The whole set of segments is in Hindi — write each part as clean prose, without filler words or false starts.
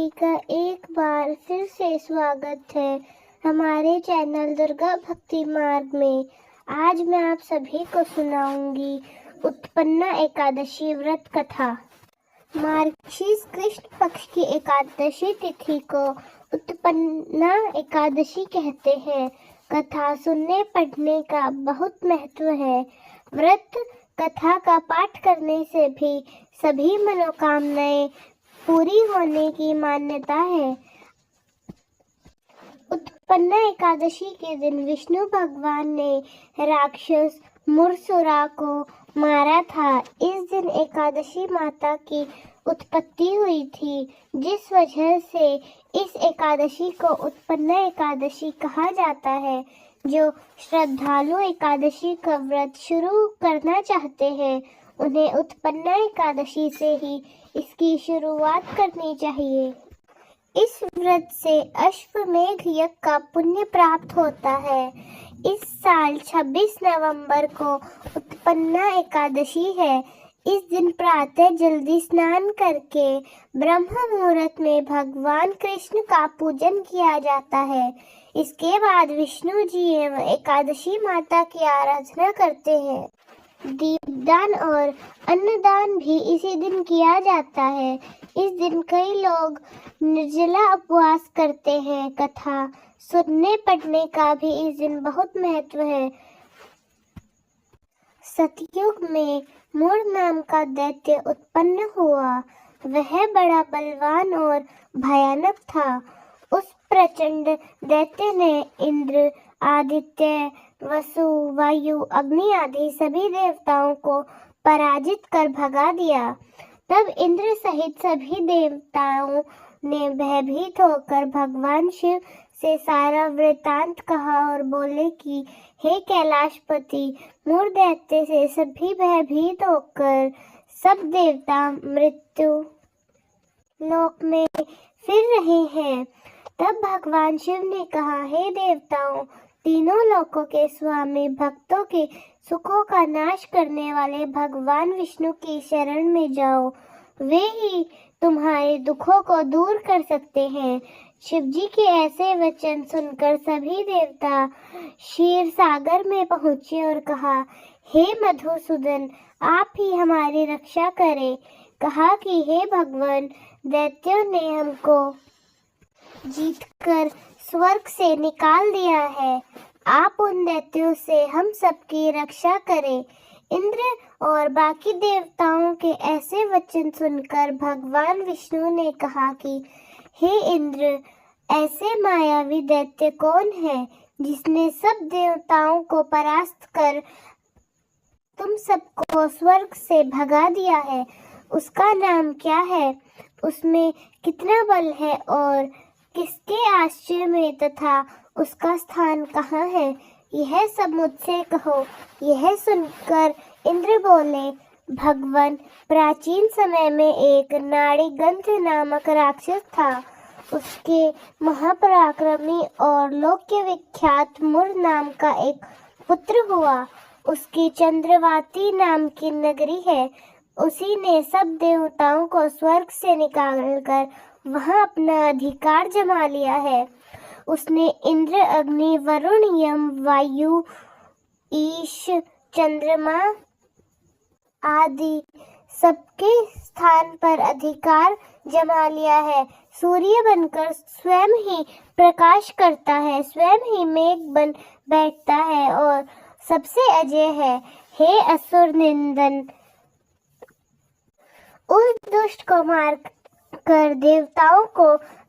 सभी का एक बार फिर से स्वागत है हमारे चैनल दुर्गा भक्ति मार्ग में। आज मैं आप सभी को सुनाऊंगी उत्पन्ना एकादशी व्रत कथा। मार्गशीर्ष कृष्ण पक्ष की एकादशी तिथि को उत्पन्ना एकादशी कहते हैं। कथा सुनने पढ़ने का बहुत महत्व है। व्रत कथा का पाठ करने से भी सभी मनोकामनाएं पूरी होने की मान्यता है। उत्पन्ना एकादशी के दिन विष्णु भगवान ने राक्षस मुरसुरा को मारा था। इस दिन एकादशी माता की उत्पत्ति हुई थी, जिस वजह से इस एकादशी को उत्पन्ना एकादशी कहा जाता है। जो श्रद्धालु एकादशी का व्रत शुरू करना चाहते हैं, उन्हें उत्पन्ना एकादशी से ही इसकी शुरुआत करनी चाहिए। इस व्रत से अश्वमेध यज्ञ का पुण्य प्राप्त होता है। इस साल 26 नवंबर को उत्पन्ना एकादशी है। इस दिन प्रातः जल्दी स्नान करके ब्रह्म मुहूर्त में भगवान कृष्ण का पूजन किया जाता है। इसके बाद विष्णु जी एवं एकादशी माता की आराधना करते हैं। दीपदान और अन्नदान भी इसी दिन किया जाता है। इस दिन कई लोग निर्जला उपवास करते हैं। कथा सुनने पढ़ने का भी इस दिन बहुत महत्व है। सतयुग में मूर नाम का दैत्य उत्पन्न हुआ। वह बड़ा बलवान और भयानक था। उस प्रचंड दैत्य ने इंद्र, आदित्य, वसु, वायु, अग्नि आदि सभी देवताओं को पराजित कर भगा दिया। तब इंद्र सहित सभी देवताओं ने भयभीत होकर भगवान शिव से सारा वृतांत कहा और बोले कि हे कैलाशपति, मूर दैत्य से सभी भयभीत होकर सब देवता मृत्यु लोक में फिर रहे हैं। तब भगवान शिव ने कहा, हे देवताओं, तीनों लोकों के स्वामी, भक्तों के सुखों का नाश करने वाले भगवान विष्णु की शरण में जाओ। वे ही तुम्हारे दुखों को दूर कर सकते हैं। शिव जी के ऐसे वचन सुनकर सभी देवता क्षीर सागर में पहुंचे और कहा, हे मधुसूदन, आप ही हमारी रक्षा करें। कहा कि हे भगवान, दैत्यों ने हमको जीतकर स्वर्ग से निकाल दिया है। आप उन दैत्यों से हम सबकी रक्षा करें। इंद्र और बाकी देवताओं के ऐसे वचन सुनकर भगवान विष्णु ने कहा कि हे इंद्र, ऐसे मायावी दैत्य कौन है जिसने सब देवताओं को परास्त कर तुम सबको स्वर्ग से भगा दिया है? उसका नाम क्या है? उसमें कितना बल है और किसके आश्रय में तथा उसका स्थान कहाँ है? यह सब मुझसे कहो। यह सुनकर इंद्र बोले, भगवान, प्राचीन समय में एक नाड़ीगंध नामक राक्षस था। उसके महापराक्रमी और लोक विख्यात मूर नाम का एक पुत्र हुआ। उसकी चंद्रवाती नाम की नगरी है। उसी ने सब देवताओं को स्वर्ग से निकालकर वहां अपना अधिकार जमा लिया है। उसने इंद्र, अग्नि, वरुण, यम, वायु, ईश, चंद्रमा आदि सबके स्थान पर अधिकार जमा लिया है। सूर्य बनकर स्वयं ही प्रकाश करता है, स्वयं ही मेघ बन बैठता है और सबसे अजय है। हे असुर निंदन, उस दुष्ट को मार कर देवताओं को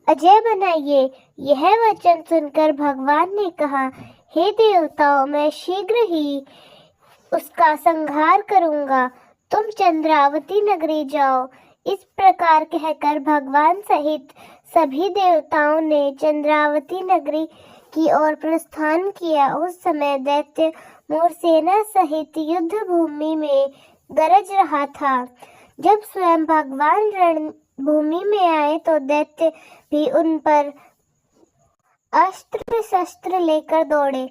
अजय बनाइए। यह वचन सुनकर भगवान ने कहा, हे देवताओं, मैं शीघ्र ही उसका संहार करूंगा। तुम चंद्रावती नगरी जाओ। इस प्रकार कहकर भगवान सहित सभी देवताओं ने चंद्रावती नगरी की ओर प्रस्थान किया। उस समय दैत्य मूर सेना सहित युद्ध भूमि में गरज रहा था। जब स्वयं भगवान रणभूमि में आए तो दैत्य भी उन पर अस्त्र शस्त्र लेकर दौड़े।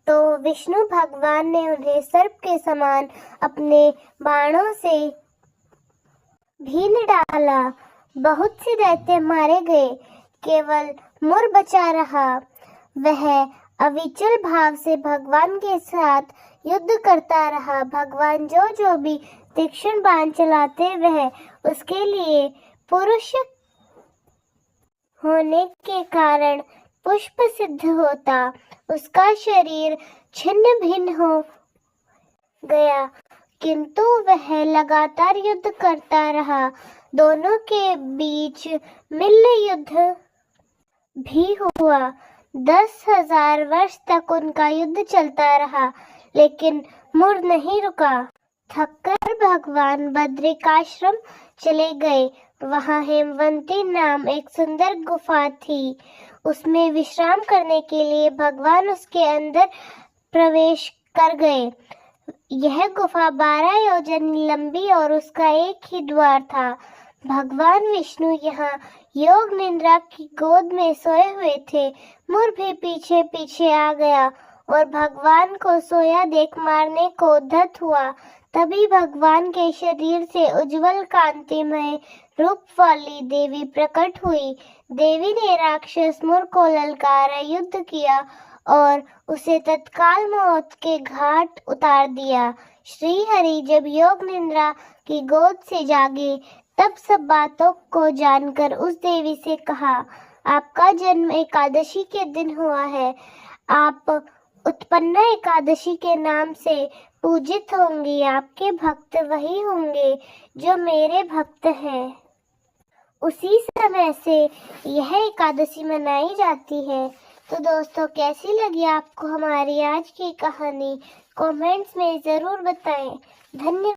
तो विष्णु भगवान ने उन्हें सर्प के समान अपने बाणों से भीन डाला। बहुत से दैत्य मारे गए, केवल मुर बचा रहा। वह अविचल भाव से भगवान के साथ युद्ध करता रहा। भगवान जो जो भी तीक्ष्ण बाण चलाते वह उसके लिए पुरुष होने के कारण पुष्प सिद्ध होता। उसका शरीर छिन्न भिन्न हो गया, किंतु वह लगातार युद्ध करता रहा। दोनों के बीच मिल्ल युद्ध भी हुआ। 10,000 वर्ष तक उनका युद्ध चलता रहा, लेकिन मुर नहीं रुका। थककर भगवान बद्रिकाश्रम चले गए। वहां हेमवंती नाम एक सुंदर गुफा थी। उसमें विश्राम करने के लिए भगवान उसके अंदर प्रवेश कर गए। यह गुफा 12 योजन लंबी और उसका एक ही द्वार था। भगवान विष्णु यहाँ योग निद्रा की गोद में सोए हुए थे। मुर भी पीछे पीछे आ गया और भगवान को सोया देख मारने को उद्यत हुआ। तभी भगवान के शरीर से उज्जवल कांतिमय रूप वाली देवी प्रकट हुई। देवी ने राक्षस मुर को ललकारा युद्ध किया और उसे तत्काल मौत के घाट उतार दिया। श्री हरि जब योग निद्रा की गोद से जागे, तब सब बातों को जानकर उस देवी से कहा, आपका जन्म एकादशी के दिन हुआ है। आप उत्पन्ना एकादशी के नाम से पूजित होंगी। आपके भक्त वही होंगे जो मेरे भक्त हैं। उसी समय से यह एकादशी मनाई जाती है। तो दोस्तों, कैसी लगी आपको हमारी आज की कहानी? कमेंट्स में ज़रूर बताएं। धन्यवाद।